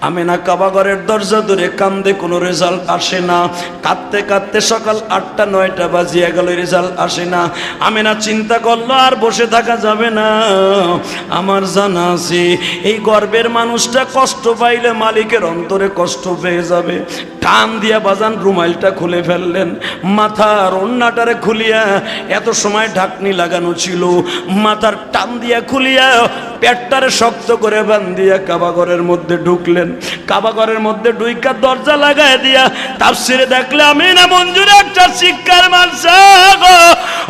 আমেনা কাবাঘরের দরজা ধরে কান্দে, কোনো রেজাল্ট আসে না। কাঁদতে কাঁদতে সকাল 8টা 9টা বাজিয়ে গেল, রেজাল্ট আসে না। আমেনা চিন্তা করলো আর বসে থাকা যাবে না, আমার জানা আছে এই গর্বের মানুষটা কষ্ট পাইলে মালিকের অন্তরে কষ্ট পেয়ে যাবে। টান দিয়া বাজান রুমাইলটা খুলে ফেললেন, মাথার ওন্নাটারে খুলিয়া, এত সময় ঢাকনি লাগানো ছিল, মাথার টান দিয়া খুলিয়া পেটটারে শক্ত করে বান্ধিয়া কাবাঘরের মধ্যে ঢুকলেন। কাবাঘরের মধ্যে ঢুইকা দরজা লাগায় দিয়া তাফসিরে দেখলে আমিনা মঞ্জুর একটা শিক্ষার মানসা গো,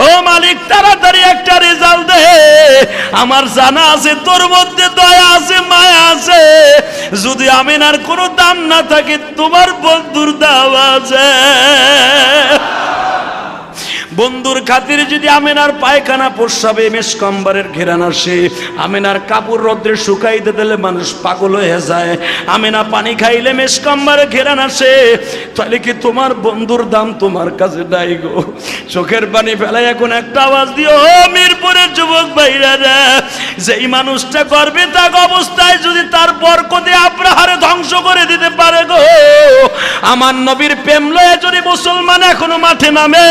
ও মালিক তাড়াতাড়ি একটা রেজাল্ট দে, আমার জানা আছে তোর মধ্যে দয়া আছে, মায়া আছে, যদি আমিনার কোনো দাম না থাকে তোমার বন্ধুর দাম আছে। বন্ধুর খাতির যদি আমেনার পায়খানা প্রস্রাবে মেশকম্বরের ঘেরান আসে, আমেনার কাপড় রোদ্রে শুকাইতে দিলে মানুষ পাগল হয়ে যায়, আমেনা পানি খাইলে মেশকম্বরে ঘেরান আসে, তাহলে কি তোমার বন্ধুর দাম তোমার কাছে নাই গো? চোখের পানি ফেলাই এখন একটা আওয়াজ দিও, ও মিরপুরের যুবক ভাইরা, যেই মানুষটা করবে তাক অবস্থায় যদি তার বরকতে আব্রাহারে ধ্বংস করে দিতে পারে গো, আমার নবীর প্রেম লয়ে যদি মুসলমান এখনো মাঠে নামে,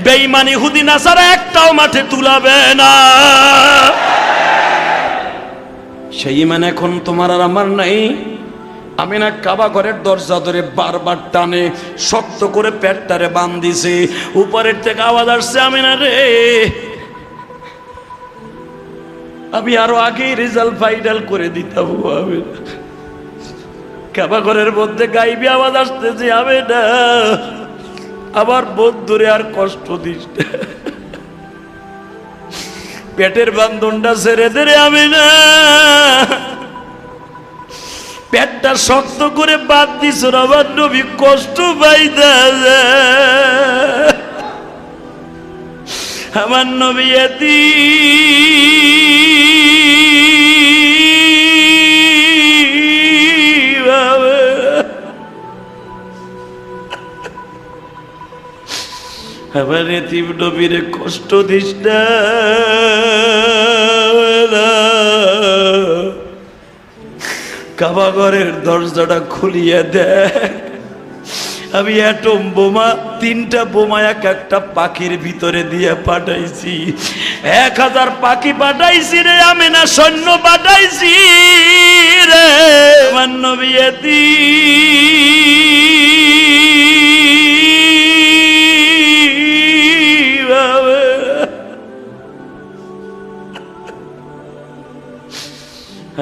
বেঈমান ইহুদি নাসারা একটাও মাঠে তুলাবে না। সেই ঈমান এখন তোমার আর আমার নাই। আমিনা কাবাঘরের দরজা ধরে বারবার টানে, শক্ত করে পেটটারে বান্ধিছে। উপরের থেকে আওয়াজ আসছে, আমিনা রে, আমি আরো আগেই রেজাল্ট ফাইনাল করে দিতাম। আমিনা কাবাঘরের মধ্যে গাইবি আওয়াজ আসতেছে, আমিনা আবার বন্ধুরে আর কষ্ট দিস না, পেটের বান্ধনটা ছেড়ে দে রে আমিনা, পেটটা শক্ত করে বাদ দিস, আমার নবী কষ্ট পাইতে, আমার নবী এতি আমার এতিম নবীরে কষ্ট দিস না। কাবাঘরের দরজাটা খুলিয়ে দেখ, আমি অ্যাটম বোমা 3টা বোমা একটা পাখির ভিতরে দিয়ে পাঠাইছি, 1000 পাখি পাঠাইছি রে, আমি না সৈন্য পাঠাইছি রে, আমার নবী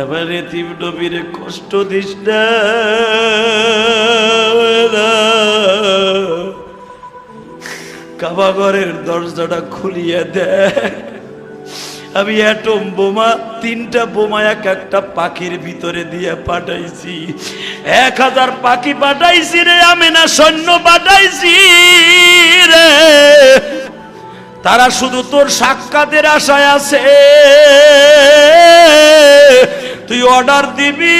আমার এতিম নবীরে কষ্ট দিস না। কাবাঘরের দরজাটা খুলিয়ে দেখ, আমি অ্যাটম বোমা 3টা বোমা একটা পাখির ভিতরে দিয়ে পাঠাইছি, 1000 পাখি পাঠাইছি রে, আমি না সৈন্য পাঠাইছি রে, তারা শুধু তোর সাক্ষাতের আশায় আছে, তুই অর্ডার দিবি,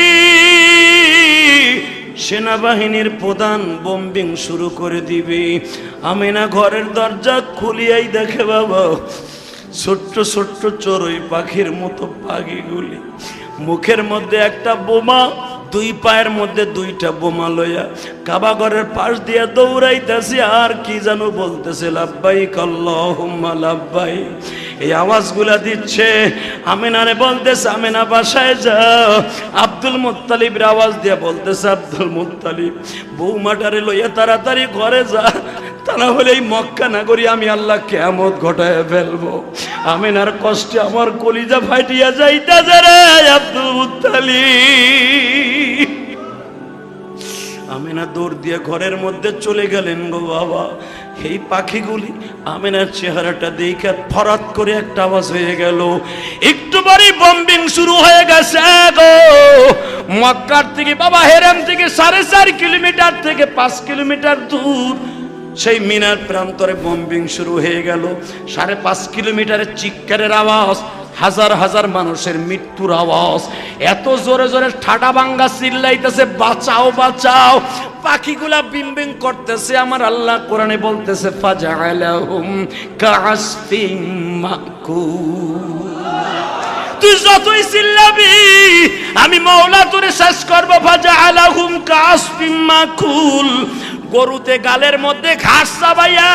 সেনাবাহিনীর প্রধান বোম্বিং শুরু করে দিবি। আমিনা ঘরের দরজা খুলিয়াই দেখে বাবা ছোট্ট ছোট্ট চড়ুই পাখির মতো পাখিগুলি, মুখের মধ্যে একটা বোমা, 2 পায়ের মধ্যে 2টা বোমা লইয়া কাবাঘরের পাশ দিয়ে দৌড়াইতেছে, আর কি জানো বলতেছে, লাব্বাইক আল্লাহুম্মা লাব্বাইক, এই আওয়াজগুলা দিচ্ছে। আমিনারে বলতেছে, আমিনা বাসায় যাও। আব্দুল মুত্তালিবের আওয়াজ দিয়ে বলতেছে, আব্দুল মুত্তালিব বৌমাটারে লইয়া তাড়াতাড়ি ঘরে যা, তা না হলে এই মক্কা নগরী আমি আল্লাহ কিয়ামত ঘটায় ফেলবো। আমিনার কষ্টে আমার কলিজা ফাটিয়া যাইতাছে রে আব্দুল মুত্তালিব। আমিনা দৌড় দিয়ে ঘরের মধ্যে চলে গেলেন গো বাবা। এই পাখিগুলি আমিনার চেহারাটা দেখে ফরাত করে একটা আওয়াজ হয়ে গেল, একটু বারই বম্বিং শুরু হয়ে গেছে গো। মক্কার থেকে বাবা হেরাম থেকে 4.5 কিলোমিটার থেকে 5 কিলোমিটার দূর সেই মিনার প্রান্তরে বম্বিং শুরু হয়ে গেল। 5.5 কিলোমিটারের চিৎকারের আওয়াজ, হাজার হাজার মানুষের মৃত্যুর আওয়াজ, এত জোরে জোরে ঠাডা ভাঙ্গা চিল্লাইতেছে, বাঁচাও বাঁচাও। পাখিগুলা বিম্বিং করতেছে। আমার আল্লাহ কোরআনে বলতেছে, ফাজআলাহুম কাআসফিম মাকুল, তুই যতই চিল্লাবি আমি মাওলা তোরে শেষ করব। ফাজআলাহুম কাসফিম মাকুল, গরুতে গালের মধ্যে ঘাস চাবাইয়া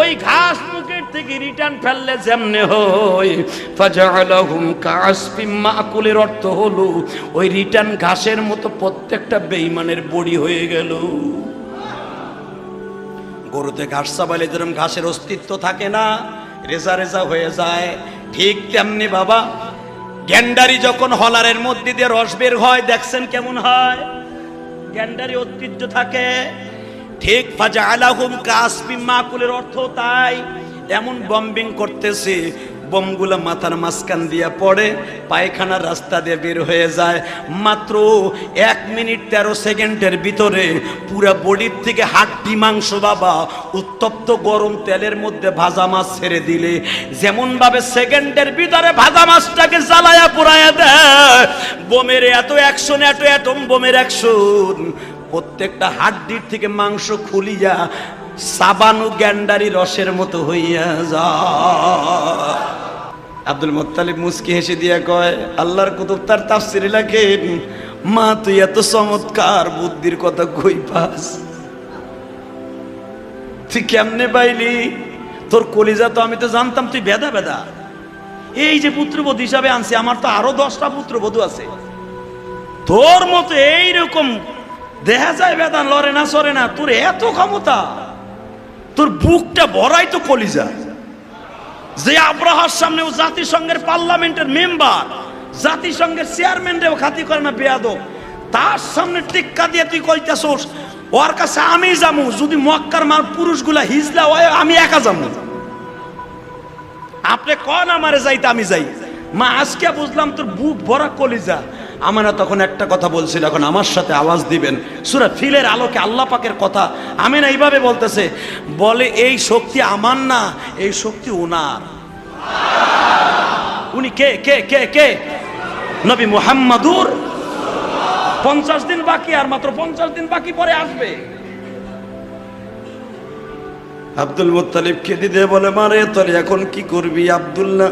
ওই ঘাস মুখের থেকে রিটার্ন ফেললে যেমনে হয়, ফাজআলাহুম কাসফিম মাকুলের অর্থ হলো ওই রিটার্ন ঘাসের মতো প্রত্যেকটা বেঈমানের বড়ি হয়ে গেল। গরুতে ঘাস চাবাইলে যেরকম ঘাসের অস্তিত্ব থাকে না, রেজা রেজা হয়ে যায়, ঠিক তেমনি বাবা গ্যান্ডারি যখন হলারের মধ্যে দিয়ে রস বের হয় দেখছেন কেমন হয়, গ্যান্ডারি ঐতিহ্য থাকে। ঠিক ফাজআলাহুম কাসফিম মাকুলের অর্থ তাই। এমন বম্বিং করতেছে, বোমগুলো মাথার মাঝখান দিয়া পড়ে, পায়খানার রাস্তা দিয়ে বের হয়ে যায়। মাত্র 1 মিনিট 13 সেকেন্ডের ভিতরে পুরা বডির থেকে হাড্ডি মাংস বাবা উত্তপ্ত গরম তেলের মধ্যে ভাজা মাছ ছেড়ে দিলে যেমন ভাবে সেকেন্ডের ভিতরে ভাজা মাছটাকে জ্বালায়া পোড়ায়া দেয়, বোমের এত অ্যাকশন, এত অ্যাটম বোমের অ্যাকশন, প্রত্যেকটা হাড্ডির থেকে মাংস খুলিয়া সাবানু গ্যান্ডারি রসের মতো হইয়া যায়। আব্দুল মুত্তালিব মুস্কি হেসে দিয়া কয়, আল্লাহর কুতুব তার তাফসিরে লেখেন, মা তুই এত চমৎকার বুদ্ধির কথা কই পাস, তুই কেমনে পাইলি? তোর কলিজা তো আমি তো জানতাম তুই বেদা বেদা। এই যে পুত্রবধূ হিসাবে আনছি, আমার তো আরো 10টা পুত্রবধূ আছে, তোর মতো এইরকম দেখা যায় বেদা লড়ে না সরে না, তোর এত ক্ষমতা, তোর বুকটা ভরাই তো কলিজা। যে আব্রাহার সামনেও জাতিসংঘের পার্লামেন্টের মেম্বার, জাতিসংঘের চেয়ারম্যানরেও খাতি করে না বেয়াদব, তার সামনে টিক্কা দিয়ে তুই কইতাছস ওর কাছে আমি যামু, যদি মক্কার মার পুরুষগুলা হিজলা হয় আমি একা যামু, আপনি কন আমারে যাইতে আমি যাই। মা আজকে বুঝলাম তোর বুক ভরা কলিজা। আমরা তখন একটা কথা বলছিল, এখন আমার সাথে আওয়াজ দিবেন। সূরা ফিলের আলোকে আল্লাহ পাকের কথা আমিনা এইভাবে বলতেছে, বলে এই শক্তি আমার না, এই শক্তি ওনার। উনি কে কে কে কে? নবী মুহাম্মাদুর। 50 দিন বাকি, আর মাত্র 50 দিন বাকি, পরে আসবে। আব্দুল মুত্তালিব কেঁদে দিয়ে বলে, মারে তোর এখন কি করবি? আব্দুল্লাহ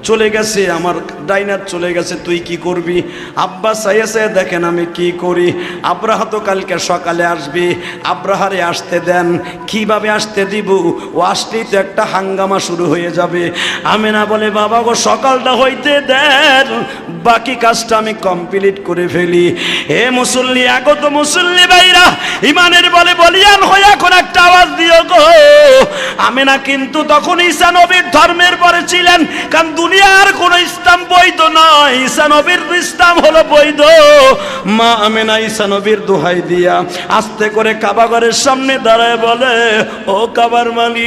চলে গেছে, আমার ডাইনার চলে গেছে, তুই কি করবি? আব্বা চাইয়া চাইয়া দেখেন আমি কি করি। আব্রাহা তো কালকে সকালে আসবি, আব্রাহারে আসতে দেন। কিভাবে আসতে দিব? ও আসলেই তো একটা হাঙ্গামা শুরু হয়ে যাবে। আমিনা বলে, বাবা গো সকালটা হইতে দেন, বাকি কাজটা আমি কমপ্লিট করে ফেলি। হে মুসল্লি, আগত মুসল্লি ভাইরা, ইমানের বলে বলিয়ান হয়ে এখন একটা আওয়াজ দিও গো। আমিনা কিন্তু তখন ঈসা নবীর ধর্মের পরে ছিলেন, কারণ দুনিয়ার কোন ইসলাম বৈধ নয়, ঈসা নবীর ইসলাম হলো বৈধ। মা আমিনা ঈসা নবীর দোহাই দিয়া আস্তে করে কাবা ঘরের সামনে দাঁড়ায় বলে, ও কাবার মালিক,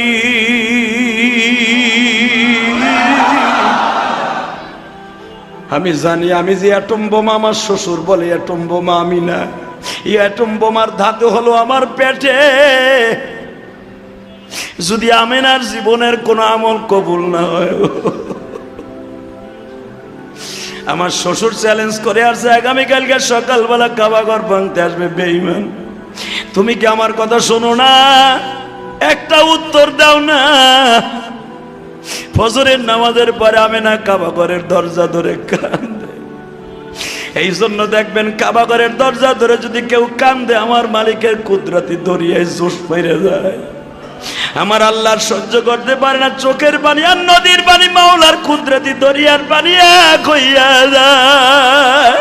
আমি জানি আমি যে অ্যাটম বোমা, আমার শ্বশুর বলে অ্যাটম বোমা, আমি না। এই অ্যাটম বোমার ধাতু হলো আমার পেটে। যদি আমিনার জীবনের কোনো আমল কবুল না হয়, আমার শ্বশুর চ্যালেঞ্জ করে আসছে, আগামীকালকে সকালবেলা কাবাঘর ভাঙতে আসবে। বেঈমান, তুমি কি আমার কথা শোনো না? একটা উত্তর দাও না। ফজরের নামাজের পরে আমিনা কাবাঘরের দরজা ধরে কান্দে। এই জন্য দেখবেন কাবাঘরের দরজা ধরে যদি কেউ কান্দে, আমার মালিকের কুদরতি দরিয়ায় জোশ ফিরে যায়। আমার আল্লাহ সহ্য করতে পারে না চোখের পানি আর নদীর পানি, মাওলার কুদরতি দরিয়ার পানি এক হইয়া যায়।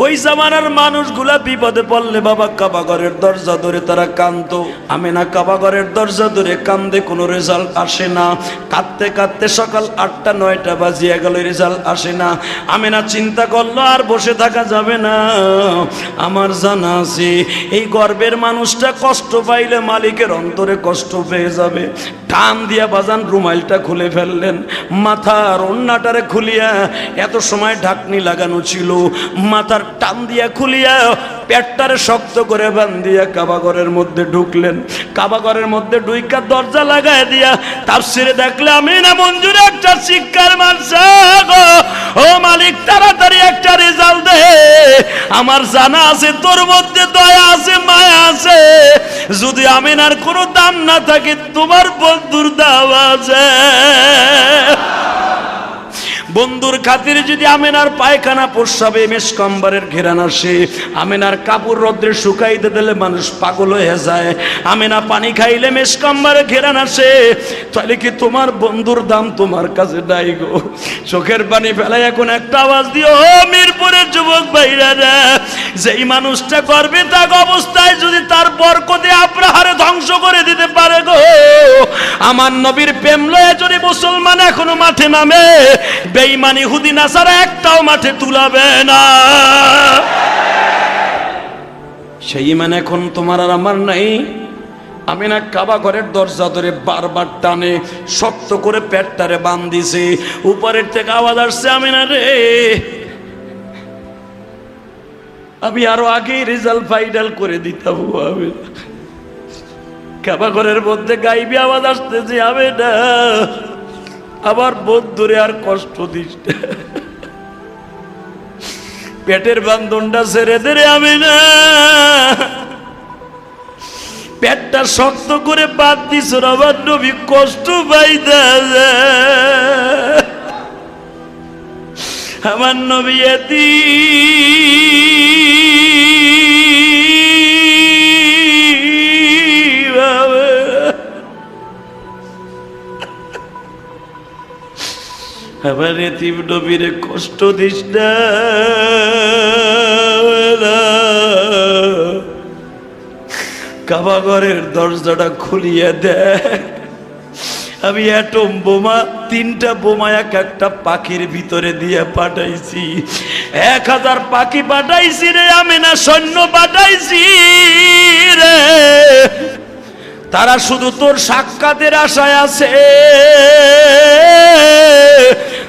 ওই জামানার মানুষগুলা বিপদে পড়লে বাবা কাবাঘরের দরজা ধরে তারা কাঁদতো। আমিনা কাবাঘরের দরজা ধরে কান্দে, কোনো রেজাল্ট আসে না। কাঁদতে কাঁদতে সকাল 8টা 9টা বাজিয়ে গেল, রেজাল্ট আসে না। আমিনা চিন্তা করলো আর বসে থাকা যাবে না, আমার জানা আছে এই গর্বের মানুষটা কষ্ট পাইলে মালিকের অন্তরে কষ্ট পেয়ে যাবে। টান দিয়া বাজান রুমাইলটা খুলে ফেললেন, মাথার ওন্নাটারে খুলিয়া, এত সময় ঢাকনি লাগানো ছিল, মাথার টান দিয়া খুলিয়া পেটটারে শক্ত করে বান্ধিয়া কাবাঘরের মধ্যে ঢুকলেন। কাবাঘরের মধ্যে ঢুইকা দরজা লাগায় দিয়া তাফসিরে দেখলে আমিনা মঞ্জুর একটা শিক্ষার মানসা গো, ও মালিক তাড়াতাড়ি একটা রেজাল্ট দে, আমার জানা আছে তোর মধ্যে দয়া আছে, মায়া আছে, যদি আমিনার কোনো দাম না থাকে তোমার বন্ধুর দাম আছে। বন্ধুর খাতিরে যদি আমেনার পায়খানা প্রস্রাবে মেশকম্বরের ঘেরান আসে, আমেনার কাপড় রোদ্রে শুকাইতে দিলে মানুষ পাগল হয়ে যায়, আমেনা পানি খাইলে মেশকম্বরের ঘেরান আসে, তাহলে কি তোমার বন্ধুর দাম তোমার কাছে নাই গো? চোখের পানি ফেলাই এখন একটা আওয়াজ দিও, ও মিরপুরের যুবক ভাইরা, যেই মানুষটা করবে তাক অবস্থায় যদি তার বরকতে আব্রাহারে ধ্বংস করে দিতে পারে গো, আমার নবীর প্রেম লয়ে যদি মুসলমান এখনো মাঠে নামে, বেঈমান ইহুদি নাসারা একটাও মাঠে তুলাবে না। সেই ইমান এখন তোমার আর আমার নাই। আমিনা কাবা ঘরের দরজা ধরে বারবার টানে, শক্ত করে পেটটারে বান্ধিছে, উপরের থেকে আওয়াজ আসছে, আমিনা রে, আমি আরো আগে রেজাল্ট ফাইনাল করে দিতাম। আমি কাবা ঘরের মধ্যে গাইবি আওয়াজ আসতেছে, আমি না আবার বন্ধুরে আর কষ্ট দিস, পেটের বান্ধনটা ছেড়ে দে রে, আমি না পেটটা শক্ত করে বাদ দিস, আমার নবী কষ্ট পাইতে, আমার নবী এতি আমার এতিম নবীরে কষ্ট দিস না। কাবা ঘরের দরজাটা খুলিয়ে দেখ, আমি অ্যাটম বোমা 3টা বোমা একটা পাখির ভিতরে দিয়ে পাঠাইছি, 1000 পাখি পাঠাইছি রে, আমি না সৈন্য পাঠাইছি রে, তারা শুধু তোর সাক্ষাতের আশায় আছে,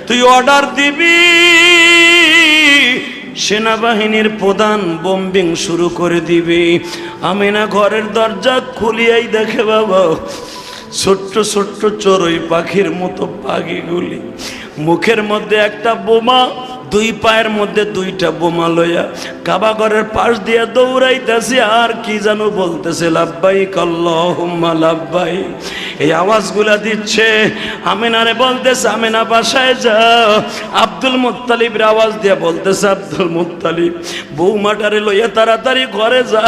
তুই অর্ডার দিবি, সেনাবাহিনীর প্রধান বোম্বিং শুরু করে দিবে। আমিনা ঘরের দরজা খুলিয়াই দেখে বাবা ছোট্ট ছোট্ট চড়ুই পাখির মতো পাখিগুলি, মুখের মধ্যে একটা বোমা, 2 পায়ের মধ্যে 2টা বোমা লইয়া কাবা ঘরের পাশ দিয়ে দৌড়াইতেছে, আর কি জানো বলতেছে, লাব্বাইক আল্লাহুম্মা লাব্বাইক, এই আওয়াজগুলা দিচ্ছে। আমিনারে বলতেছে, আমিনা বাসায় যাও। আব্দুল মুত্তালিবের আওয়াজ দিয়ে বলতেছে, আব্দুল মুত্তালিব বৌমাটারে লইয়া তাড়াতাড়ি ঘরে যা,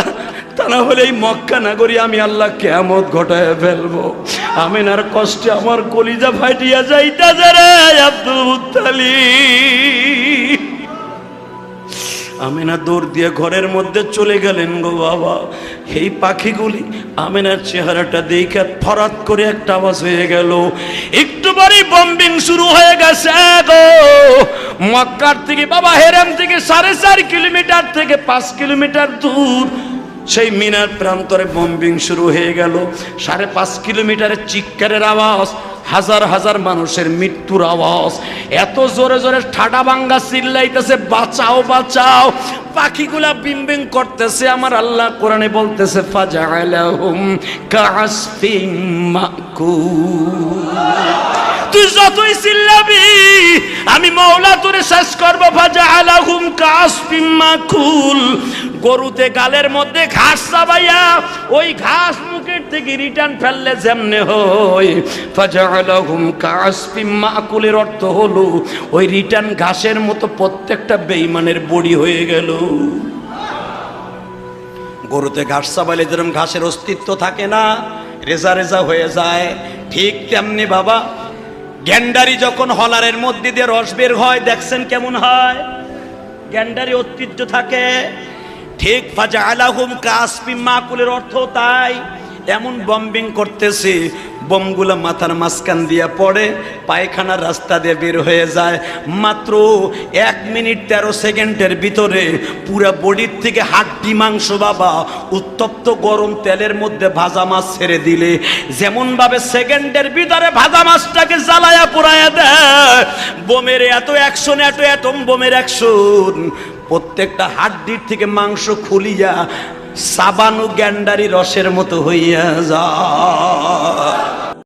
তা না হলে এই মক্কা নগরী আমি আল্লাহ কিয়ামত ঘটায় ফেলবো। আমিনার কষ্টে আমার কলিজা ফাটিয়া যাইতাছে রে আব্দুল মুত্তালিব। আমিনা দৌড় দিয়ে ঘরের মধ্যে চলে গেলেন গো বাবা। এই পাখিগুলি আমিনার চেহারাটা দেখে ফরাত করে একটা আওয়াজ হয়ে গেল, একটু বারই বম্বিং শুরু হয়ে গেছে গো। মক্কার থেকে বাবা হেরাম থেকে 4.5 কিলোমিটার থেকে 5 কিলোমিটার দূর সেই মিনার প্রান্তরে বম্বিং শুরু হয়ে গেল। 5.5 কিলোমিটারের চিৎকারের আওয়াজ, হাজার হাজার মানুষের মৃত্যুর আওয়াজ, এত জোরে জোরে ঠাডা ভাঙ্গা চিল্লাইতেছে, বাঁচাও বাঁচাও। পাখিগুলা বিমবিং করতেছে। আমার আল্লাহ কোরআনে বলতেছে, ফাজআলাহুম কাআসফিম মাকুল। তুই যতই চিল্লাবি আমি মাওলা তোরে শেষ করব। ফাজআলাহুম কাআসফিম মাকুল। গরুতে গালের মধ্যে ঘাস চাবাইয়া ওই ঘাস মুখের থেকে রিটার্ন ফেললে যেমনে হয়, ফাজআলাহুম কাআসফিম মাকুলের অর্থ হলো ওই রিটার্ন ঘাসের মতো প্রত্যেকটা বেঈমানের বডি হয়ে গেল। গরুতে ঘাস চাবাইলে যেরকম ঘাসের অস্তিত্ব থাকে না, রেজা রেজা হয়ে যায়, ঠিক তেমনি বাবা গ্যান্ডারি যখন হলারের মধ্যে দিয়ে রস বের হয়, দেখছেন কেমন হয়, গ্যান্ডারি ঐতিহ্য থাকে। ঠিক ফাজআলাহুম কাআসফিম মাকুলের অর্থ তাই। এমন বম্বিং করতেছে, বোমগুলো মাথার মাঝখান দিয়ে পড়ে, পায়খানার রাস্তা দিয়ে বের হয়ে যায়। মাত্র 1 মিনিট 13 সেকেন্ডের ভিতরে পুরা বডির থেকে হাড্ডি মাংস বাবা উত্তপ্ত গরম তেলের মধ্যে ভাজা মাছ ছেড়ে দিলে যেমনভাবে সেকেন্ডের ভিতরে ভাজা মাছটাকে জ্বালায়া পোড়ায়া দেয়, বোমের এত অ্যাকশন, এত অ্যাটম বোমের অ্যাকশন, প্রত্যেকটা হাড্ডির থেকে মাংস খুলিয়া সাবানু গ্যান্ডারি রসের মতো হইয়া যায়।